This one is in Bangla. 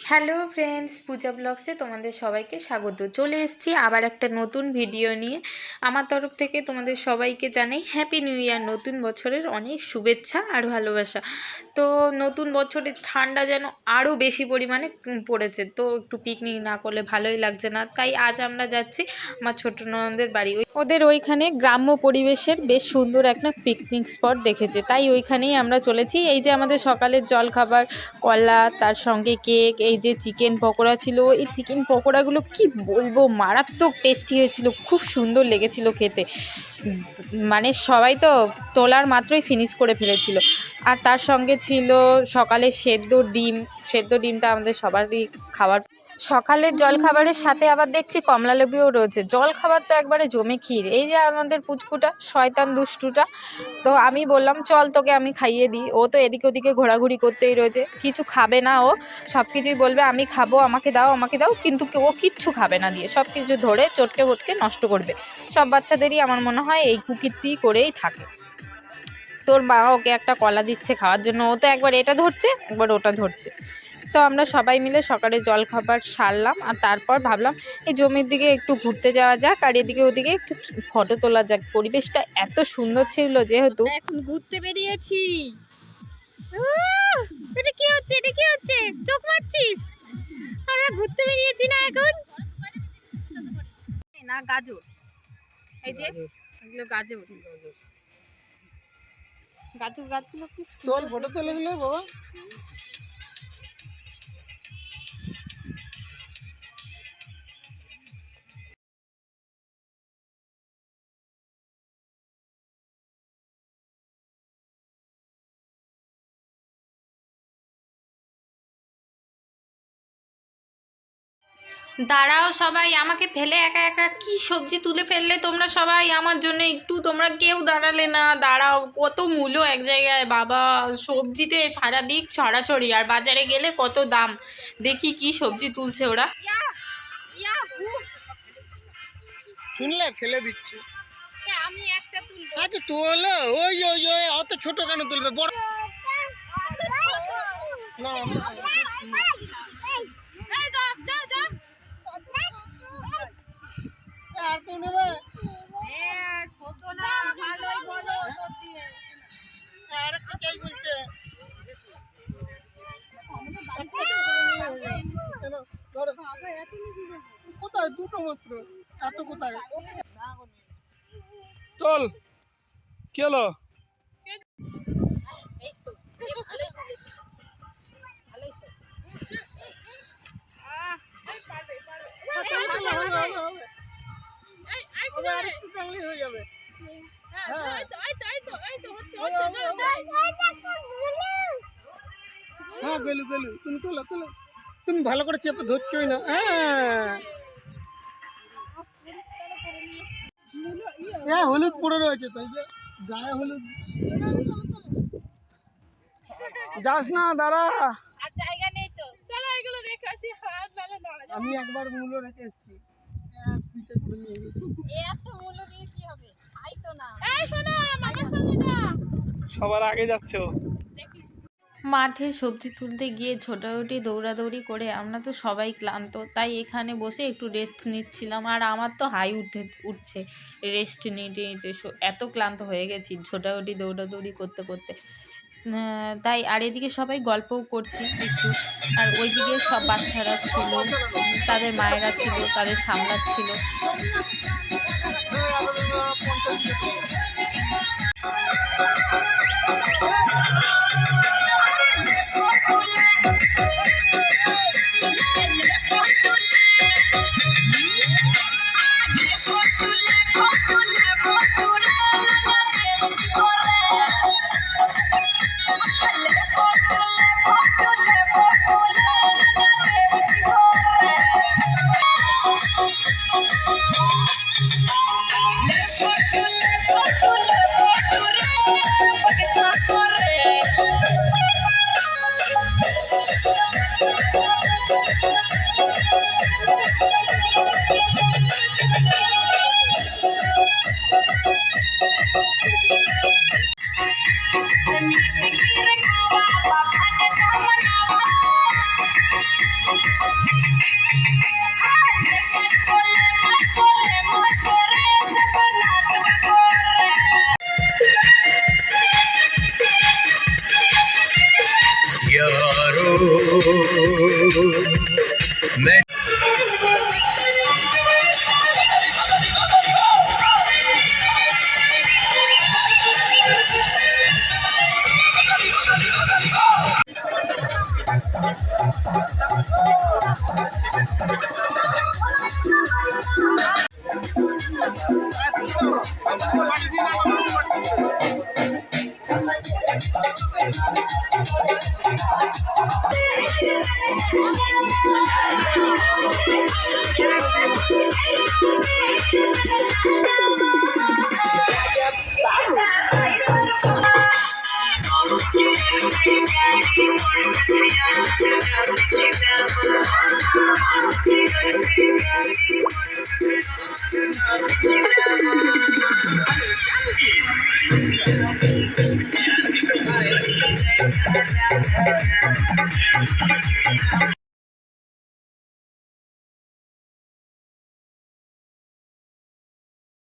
হ্যালো ফ্রেন্ডস, পূজা ব্লগসে তোমাদের সবাইকে স্বাগত। চলে এসেছি আবার একটা নতুন ভিডিও নিয়ে। আমার তরফ থেকে তোমাদের সবাইকে জানাই হ্যাপি নিউ ইয়ার, নতুন বছরের অনেক শুভেচ্ছা আর ভালোবাসা। তো নতুন বছরের ঠান্ডা যেন আরও বেশি পরিমাণে পড়েছে, তো একটু পিকনিক না করলে ভালোই লাগছে না। তাই আজ আমরা যাচ্ছি আমার ছোটো ননদের বাড়ি। ওদের ওইখানে গ্রাম্য পরিবেশের বেশ সুন্দর একটা পিকনিক স্পট দেখেছে, তাই ওইখানেই আমরা চলেছি। এই যে আমাদের সকালের জলখাবার, কলা, তার সঙ্গে কেক, এই যে চিকেন পকোড়া ছিল। এই চিকেন পকোড়াগুলো কি বলবো, মারাত্মক টেস্টি হয়েছিল, খুব সুন্দর লেগেছিল খেতে। মানে সবাই তো তোলার মাত্রই ফিনিশ করে ফেলেছিল। আর তার সঙ্গে ছিল সকালে সেদ্ধ ডিমটা আমাদের সবারই খাবার। সকালের জলখাবারের সাথে আবার দেখছি কমলালেবুও রয়েছে। জলখাবার তো একবারে জমে ক্ষীর। এই যে আমাদের পুচকুটা, শয়তান দুষ্টুটা, তো আমি বললাম চল তোকে আমি খাইয়ে দিই। ও তো এদিকে ওদিকে ঘোরাঘুরি করতেই রয়েছে, কিছু খাবে না। ও সব কিছুই বলবে আমি খাবো, আমাকে দাও আমাকে দাও, কিন্তু ও কিচ্ছু খাবে না, দিয়ে সব কিছু ধরে চটকে ফটকে নষ্ট করবে। সব বাচ্চাদেরই আমার মনে হয় এই কুকীর্তি করেই থাকে। তোর মা ওকে একটা কলা দিচ্ছে খাওয়ার জন্য, ও তো একবার এটা ধরছে একবার ওটা ধরছে। তো আমরা সবাই মিলে সকালে জলখাবার সারলাম, আর তারপর ভাবলাম এই জমির দিকে একটু ঘুরতে যাওয়া যাক, আর এদিকে ওদিকে একটু ফটো তোলা যাক। পরিবেশটা এত সুন্দর ছিল, যেহেতু এখন ঘুরতে বেরিয়েছি। এটা কি হচ্ছে, এটা কি হচ্ছে, চোখ মারছিস? আমরা ঘুরতে বেরিয়েছি না এখন। না গাজর, এই যে এগুলো গাজর, গাজর গাছগুলো কি তোর ফটো তুলে দিলে বাবা। দাঁড়াও সবাই, আমাকে ফেলে একা একা কি সবজি তুলে ফেললে তোমরা সবাই। আমার জন্য একটু তোমরা কেউ দাঁড়ালে না। দাঁড়াও, কত মূল্য এক জায়গায় বাবা, সবজিতে সারাদিক ছড়াছড়ি, আর বাজারে গেলে কত দাম। দেখি কি সবজি তুলছে ওরা। শুনলে ফেলে দিচ্ছে। আমি একটা তুলবো। আচ্ছা তোলো, ওই ওই ওই অত ছোট কেন তুলবে, বড় না। আর কেউ নেবে? ছোট না, ভালোই বলো। আর একটু চাই বলছে। কোথায় দুটো মাত্র, এত কোথায়? চল কি হলো? হ্যাঁ গেলু গেলু, তুমি তোলো তোলো, তুমি ভালো করে চেপে ধরছই না। হ্যাঁ হলুদ পড়ে রয়েছে, তাই যে গায়ে হলুদ। যাস না, দাঁড়া। আর জায়গা নেই তো, চলো এগুলো রেখে আসি। হাত ভালো দাঁড়া, আমি একবার মূল্য রেখে এসেছি। এত মূল্য নিয়ে কি হবে? খাই তো না। এই শোনো, মামার সঙ্গে যা। সবার আগে যাচ্ছে ও। মাঠে সবজি তুলতে গিয়ে ছোটাছুটি দৌড়াদৌড়ি করে আমরা তো সবাই ক্লান্ত, তাই এখানে বসে একটু রেস্ট নিচ্ছিলাম। আর আমার তো হাই উঠছে রেস্ট নিতে নিতে, এত ক্লান্ত হয়ে গেছি ছোটাছুটি দৌড়াদৌড়ি করতে করতে। তাই আর এদিকে সবাই গল্পও করছি একটু, আর ওইদিকে সব বাচ্চারা ছিল, তাদের মায়েরা ছিল, তাদের সামলাচ্ছিল।